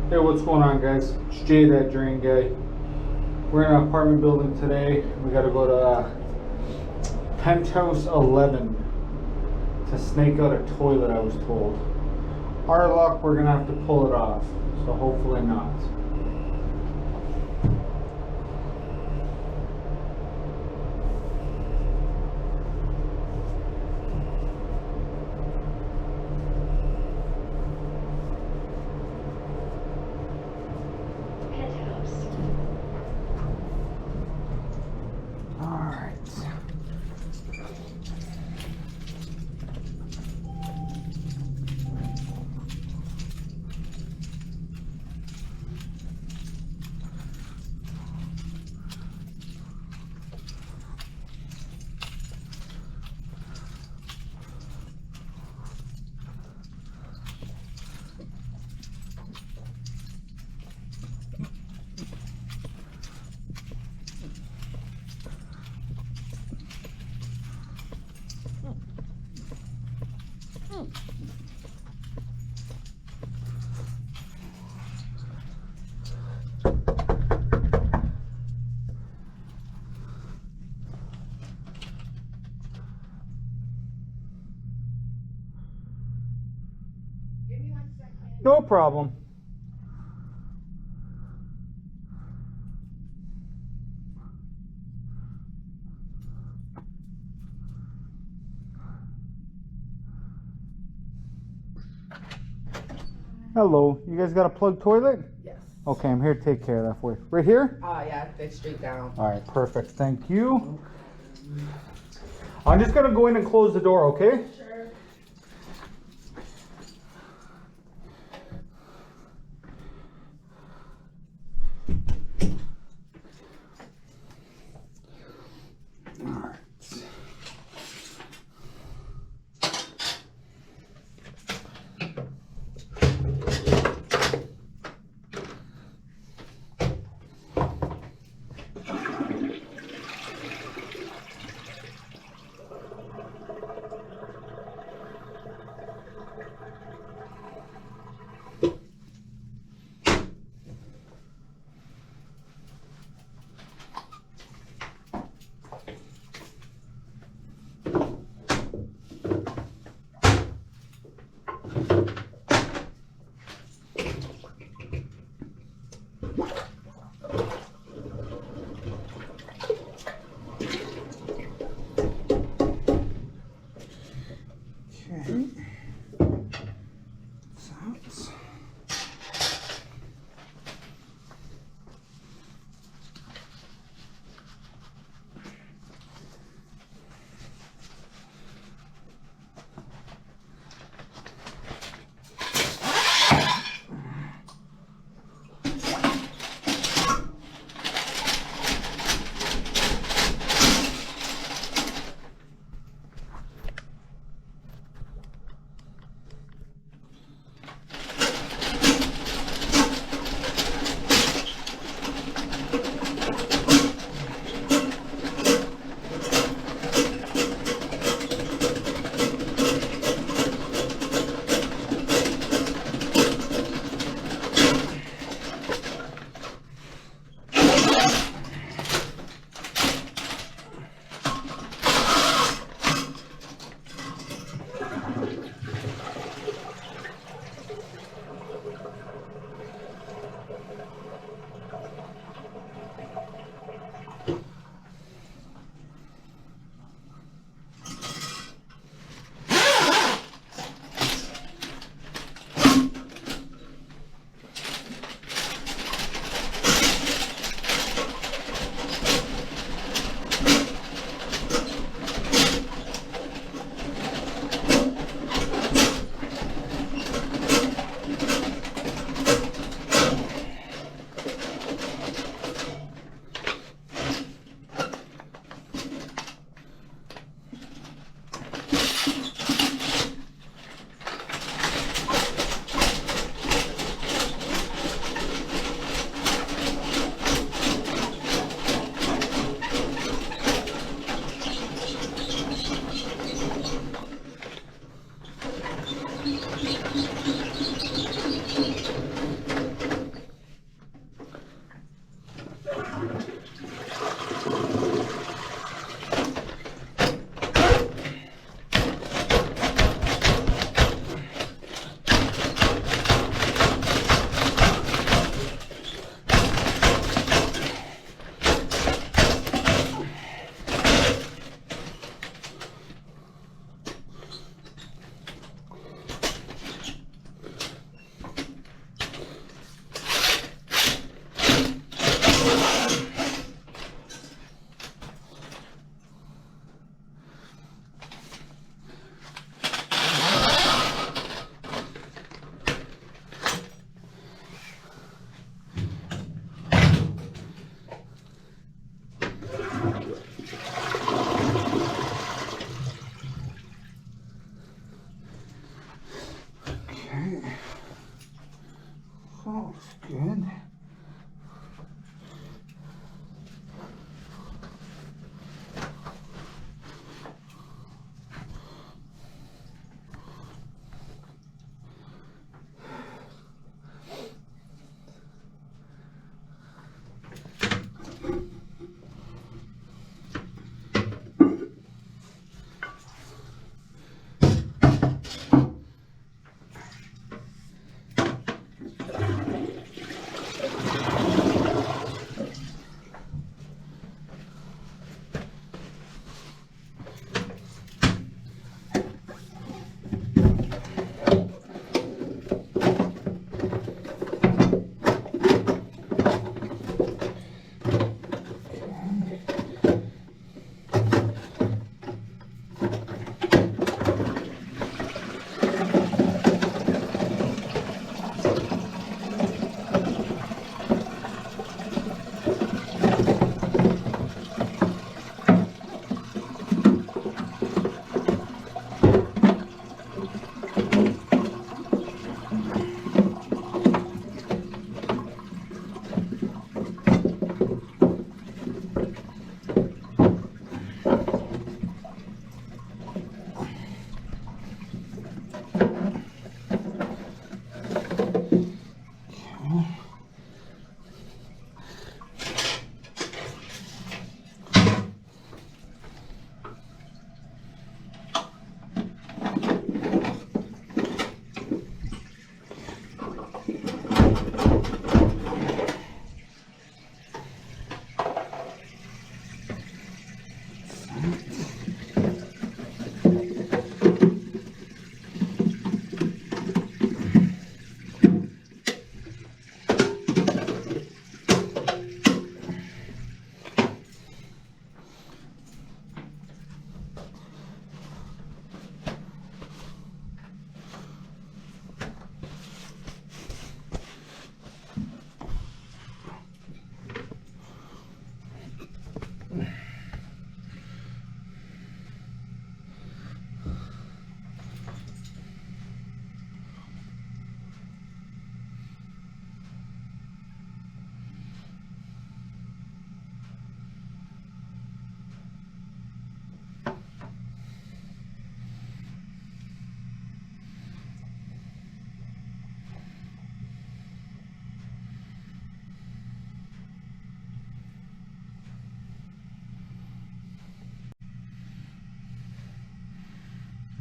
Hey, what's going on, guys? It's Jay, that drain guy. We're in an apartment building today. We gotta go to penthouse 11 to snake out a toilet, I was told. Our luck, we're gonna have to pull it off, so hopefully not. No problem. Hello, you guys got a plug toilet? Yes. Okay, I'm here to take care of that for you. Right here? Yeah, it's straight down. All right, perfect. Thank you. I'm just gonna go in and close the door, okay? Sure.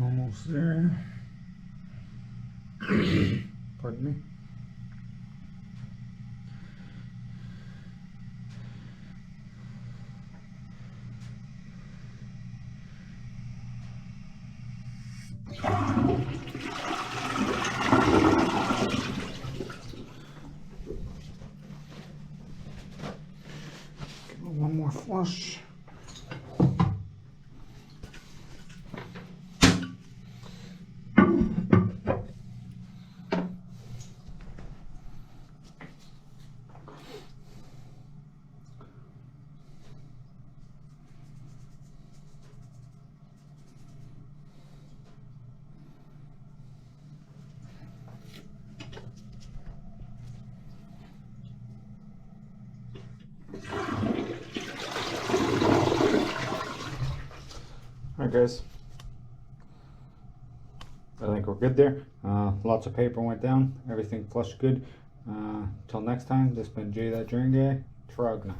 Almost there. Pardon me. One more flush. Alright guys, I think we're good there. Lots of paper went down, everything flushed good. Till next time, this has been Jay That Drain Guy, Trogna.